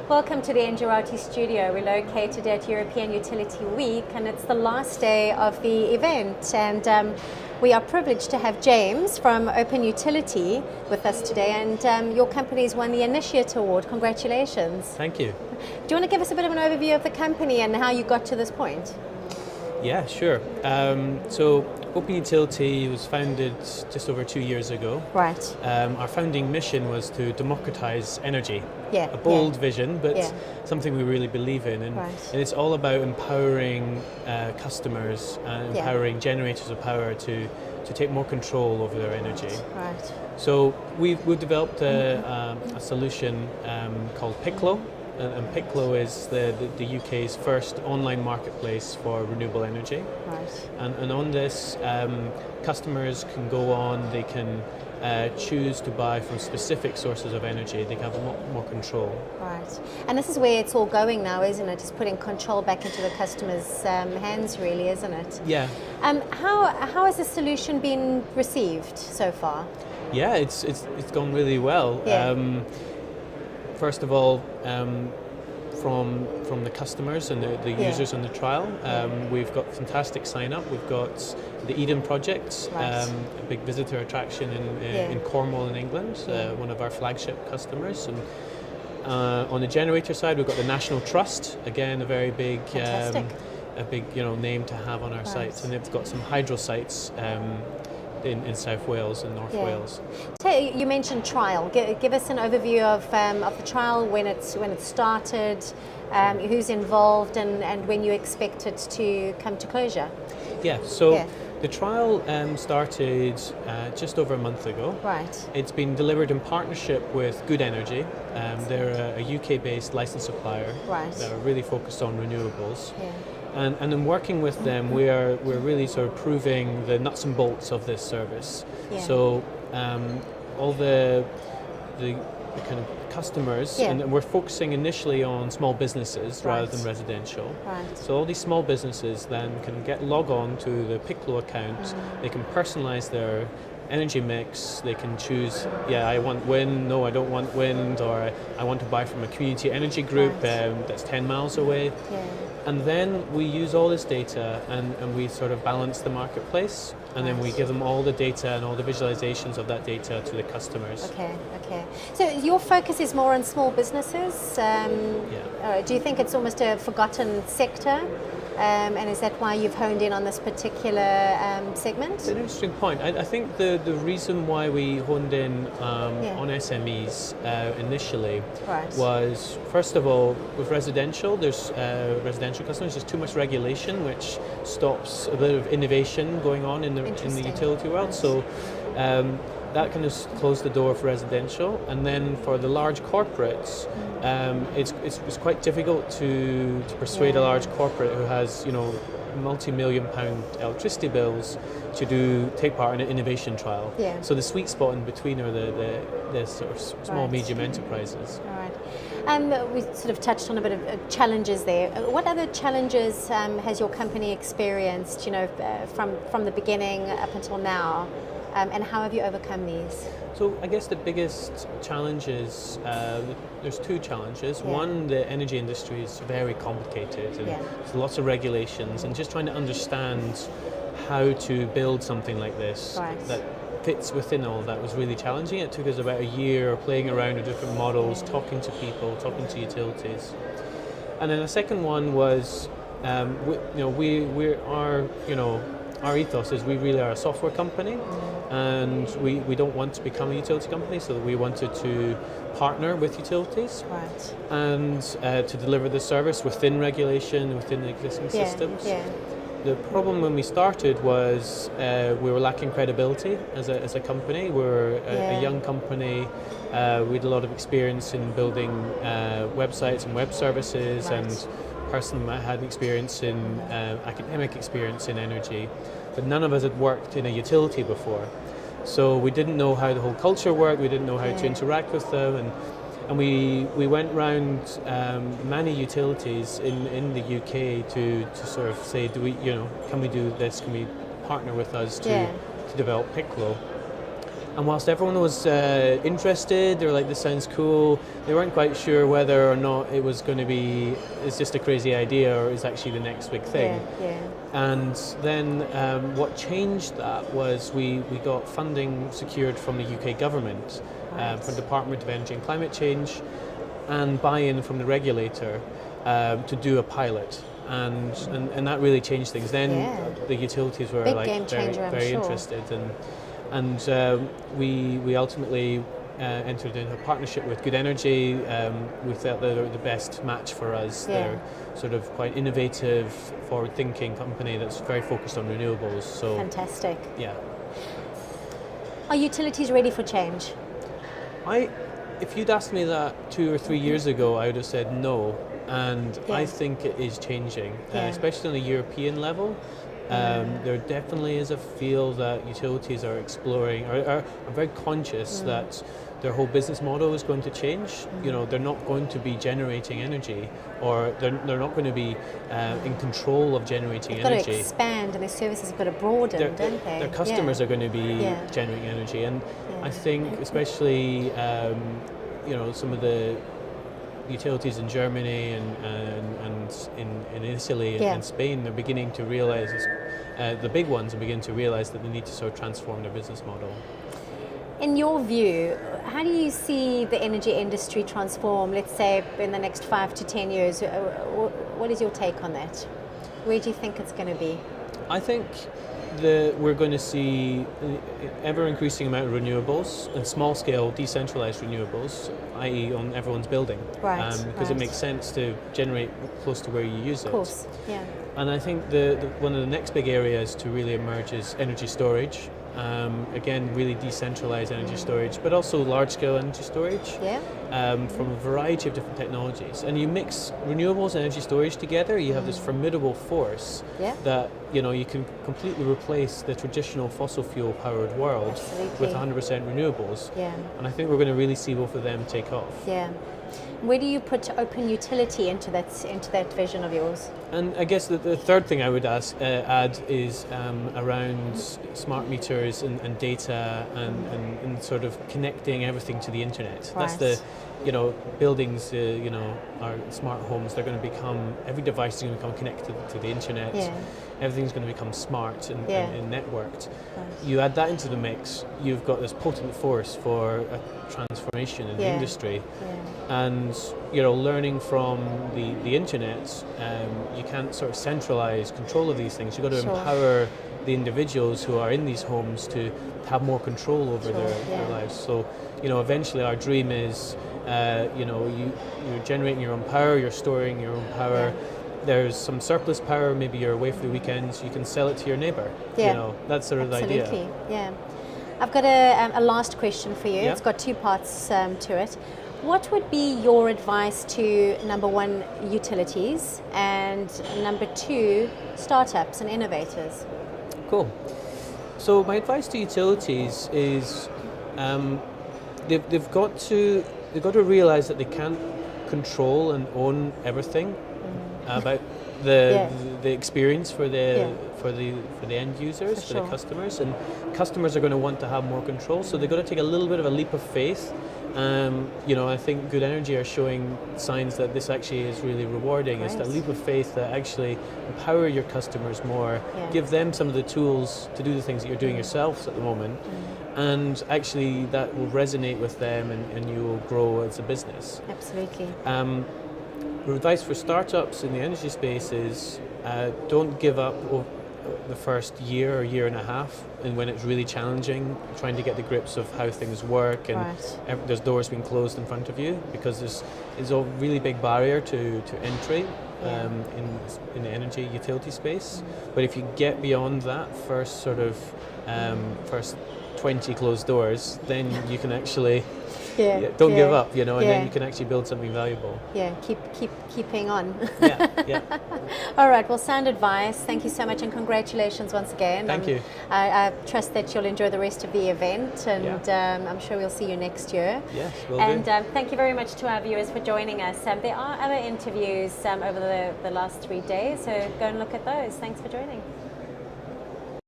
Welcome to the Engerati studio. We're located at European Utility Week and it's the last day of the event, and we are privileged to have James from Open Utility with us today, and your company's won the Initiate Award. Congratulations. Thank you. Do you want to give us a bit of an overview of the company and how you got to this point? Yeah, sure. So Open Utility was founded just over 2 years ago. Right. Our founding mission was to democratize energy. Yeah. A bold vision, but Yeah. something we really believe in. And, Right. and it's all about empowering customers and empowering generators of power to take more control over their energy. Right. So we've developed a solution called Picklo. And Picklo is the UK's first online marketplace for renewable energy. Right. And on this, customers can go on, they can choose to buy from specific sources of energy. They can have a lot more control. Right. And this is where it's all going now, isn't it? Just putting control back into the customer's hands, really, isn't it? Yeah. How has the solution been received so far? Yeah, it's gone really well. Yeah. First of all, from the customers and the users on the trial, we've got fantastic sign up. We've got the Eden project, Right. a big visitor attraction in Cornwall in England, one of our flagship customers. And on the generator side, we've got the National Trust, again a very big, name to have on our sites, and they've got some hydro sites. In South Wales and North Wales. So you mentioned trial. Give us an overview of the trial, when it started, who's involved, and when you expect it to come to closure. Yeah. So the trial started just over a month ago. Right. It's been delivered in partnership with Good Energy. They're a UK-based licensed supplier. Right. that are really focused on renewables. Yeah. And in working with them, we're really sort of proving the nuts and bolts of this service. Yeah. So all the kind of customers, and we're focusing initially on small businesses rather than residential. Right. So all these small businesses then can log on to the Picklo account. They can personalize their energy mix. They can choose, I want wind, no, I don't want wind, or I want to buy from a community energy group that's 10 miles away. Yeah. And then we use all this data and we sort of balance the marketplace, and then we give them all the data and all the visualizations of that data to the customers. Okay. So your focus is more on small businesses. Do you think it's almost a forgotten sector? And is that why you've honed in on this particular segment? It's an interesting point. I think the reason why we honed in on SMEs initially was, first of all, with residential, there's residential customers, there's too much regulation, which stops a bit of innovation going on in the utility world. Right. So that kind of closed the door for residential. And then for the large corporates, it's quite difficult to persuade a large corporate who has, multi-million pound electricity bills to take part in an innovation trial. Yeah. So the sweet spot in between are the sort of small, medium enterprises. All right. We sort of touched on a bit of challenges there. What other challenges has your company experienced, from the beginning up until now? And how have you overcome these? So I guess the biggest challenge is, there's two challenges. One, the energy industry is very complicated, and there's lots of regulations, and just trying to understand how to build something like this that fits within all of that was really challenging. It took us about a year playing around with different models, talking to people, talking to utilities. And then the second one was, our ethos is we really are a software company, and we don't want to become a utility company, so we wanted to partner with utilities and to deliver the service within regulation, within the existing systems. Yeah. The problem when we started was we were lacking credibility as a company. We're a young company. We had a lot of experience in building websites and web services, and person that had experience in academic experience in energy, but none of us had worked in a utility before. So we didn't know how the whole culture worked. We didn't know how to interact with them, and we went round many utilities in the UK to sort of say, can we do this? Can we partner with us to develop Picklo? And whilst everyone was interested, they were like, this sounds cool, they weren't quite sure whether or not it was going to be, it's just a crazy idea or it's actually the next big thing. And then what changed that was we got funding secured from the UK government, from the Department of Energy and Climate Change, and buy-in from the regulator to do a pilot. And that really changed things. Then the utilities were big like game changer, very I'm sure. interested, and we ultimately entered into a partnership with Good Energy. We felt they were the best match for us. They're sort of quite innovative, forward-thinking company that's very focused on renewables. So fantastic. Yeah. Are utilities ready for change? If you'd asked me that 2 or 3 years ago, I would have said no. And I think it is changing, especially on a European level. There definitely is a feel that utilities are exploring, are very conscious that their whole business model is going to change. You know, they're not going to be generating energy, or they're not going to be in control of generating energy. They've got to expand, and their services have got to broaden, don't they? Their customers are going to be generating energy, and I think especially some of the utilities in Germany and in Italy and Spain, they're beginning to realize, the big ones are beginning to realize that they need to sort of transform their business model. In your view, how do you see the energy industry transform, let's say, in the next 5 to 10 years? What is your take on that? Where do you think it's going to be? I think we're going to see ever increasing amount of renewables and small scale decentralized renewables, i.e. on everyone's building, because it makes sense to generate close to where you use it. Of course, And I think one of the next big areas to really emerge is energy storage. Again, really decentralized energy storage, but also large-scale energy storage from a variety of different technologies. And you mix renewables and energy storage together, you have this formidable force that you can completely replace the traditional fossil fuel powered world with 100% renewables. And I think we're going to really see both of them take off. Where do you put open utility into that vision of yours? And I guess the third thing I would add is around smart meters and data and sort of connecting everything to the internet. That's the, buildings, our smart homes, they're going to become, every device is going to become connected to the internet. Everything's going to become smart and networked. You add that into the mix, you've got this potent force for a transformation in the industry. And learning from the internet, you can't sort of centralize control of these things. You've got to empower the individuals who are in these homes to have more control over their lives. So eventually our dream is you're generating your own power, you're storing your own power. There's some surplus power, maybe you're away for the weekends, you can sell it to your neighbour. That's sort of the idea. Absolutely. I've got a last question for you. It's got 2 parts to it. What would be your advice to, number 1, utilities, and number 2, startups and innovators? Cool. So my advice to utilities is they've got to realize that they can't control and own everything about the experience for the end users, for the customers, and customers are going to want to have more control. So they've got to take a little bit of a leap of faith. I think Good Energy are showing signs that this actually is really rewarding. It's that leap of faith that actually empower your customers more, give them some of the tools to do the things that you're doing yourselves at the moment, and actually that will resonate with them, and you will grow as a business. Absolutely. Advice for startups in the energy space is don't give up the first year or year and a half, and when it's really challenging, trying to get the grips of how things work, and there's doors being closed in front of you, because there's a really big barrier to entry in the energy utility space. But if you get beyond that first sort of first 20 closed doors, then you can actually don't give up, and then you can actually build something valuable. Keeping on. All right, well, sound advice. Thank you so much, and congratulations once again. Thank you. I trust that you'll enjoy the rest of the event, and I'm sure we'll see you next year. Yes, will and do. Thank you very much to our viewers for joining us. There are other interviews over the last 3 days, so go and look at those. Thanks for joining.